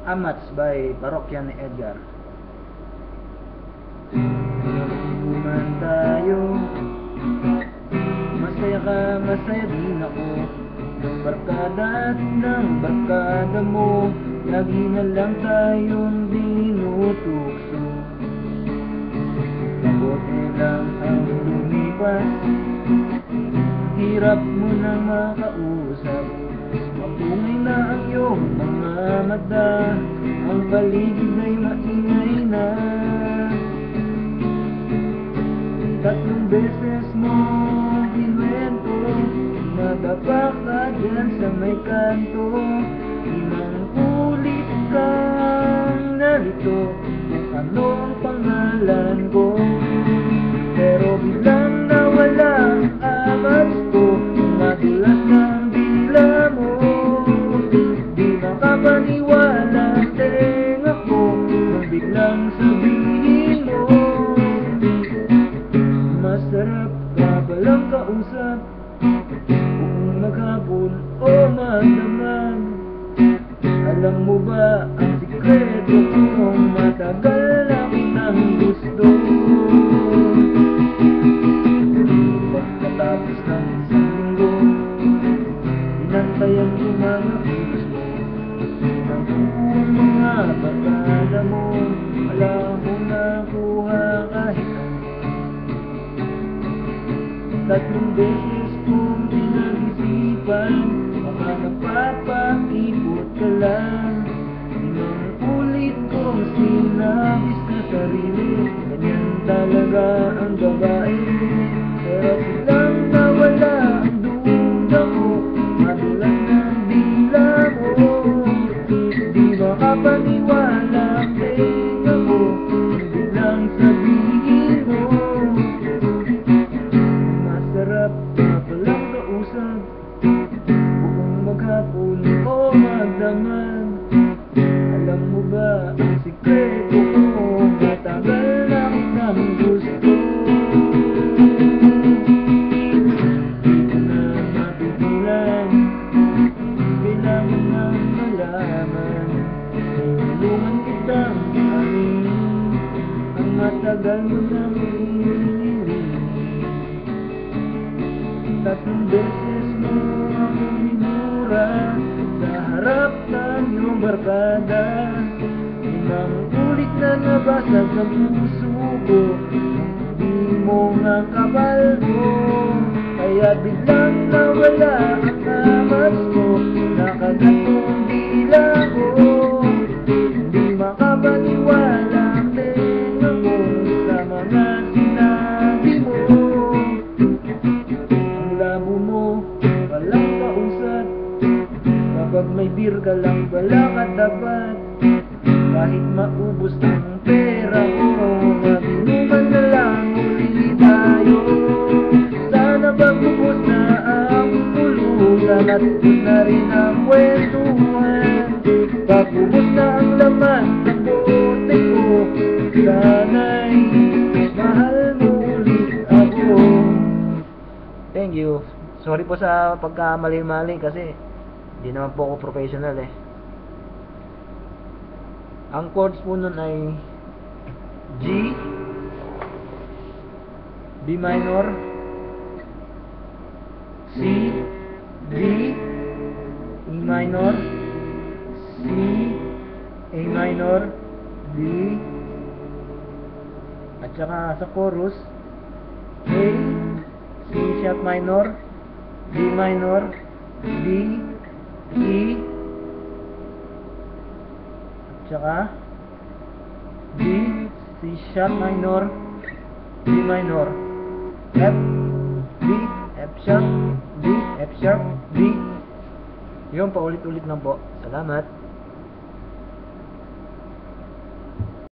Amats by Parokya ni Edgar. Nagpuman tayo, masaya ka, masaya din ako. Ng barkada at ng barkada mo, lagi na lang tayong dinutukso. Mabuti lang ang lumipas, hirap mo nang makausap. Mapungay na ang iyong mga mata, ang paligid ay maingay na. 3 beses mo kinuwento, nadapa ka dyan sa may kanto. 5 ulit kang narito, kung ano ang pangalan ko. Pero biglang nawala ang amats ko, madulas na ang dila mo. Di makapaniwala ang tenga ko, nang biglang sabihin mo, masarap ka palang kausap, kung maghapon o magdamag. Alam mo ba ang sikreto kung matagal na kitang gusto? Pagkatapos ng isang linggo, inantayan ko mga pulos mo. Nakuha mga barkada mo, wala akong nakuha kahit ano. 3 beses kong pinag-isipan, baka napapakipot ka lang. 5 ulit kong sinabi sa sarili, ganyan talaga ang babae. Pero biglang nawala ang duda ko, madulas ng dila mo. Di makapaniwala ang tenga ko, biglang sabihin mo, masarap na palang kausap, kung maghapon o magdamag. Alam mo ba ang sikreto ko, matagal na kitang gusto. Di ko na mapigilan, kailangan nang malaman. Tulungan kitang amin ang matagal mo nang hinihiling. 3 beses mo ako minura sa harap ng iyong barkada. 5 ulit na nabasag ang puso ko, di mo nga kapal ko. Kaya biglang nawala ang amats ko, nakagat kong dila ko. Di makapaniwala ang tenga ko sa mga sinabi mo. Ang labo mo, walang kausap, kapag may beer ka lang wala katapat. Kahit maubos ang pera ko, mag-inuman na lang uli tayo. Sana pag-ubos na ang pulutan at ubos na rin ang kwentuhan. Pag-ubos na ang laman ng bote ko, sana'y mahal mo ulit ako. Thank you. Sorry po sa pagkamali-mali kasi hindi naman po ako professional eh. Ang chords po nun ay G, B minor, C, D, E minor, C, A minor, D, at saka sa chorus A, C sharp minor, D minor, D, E, tsaka D, C sharp minor, D minor, F, D, F sharp, D, F sharp, D. Yun, paulit-ulit lang po. Salamat.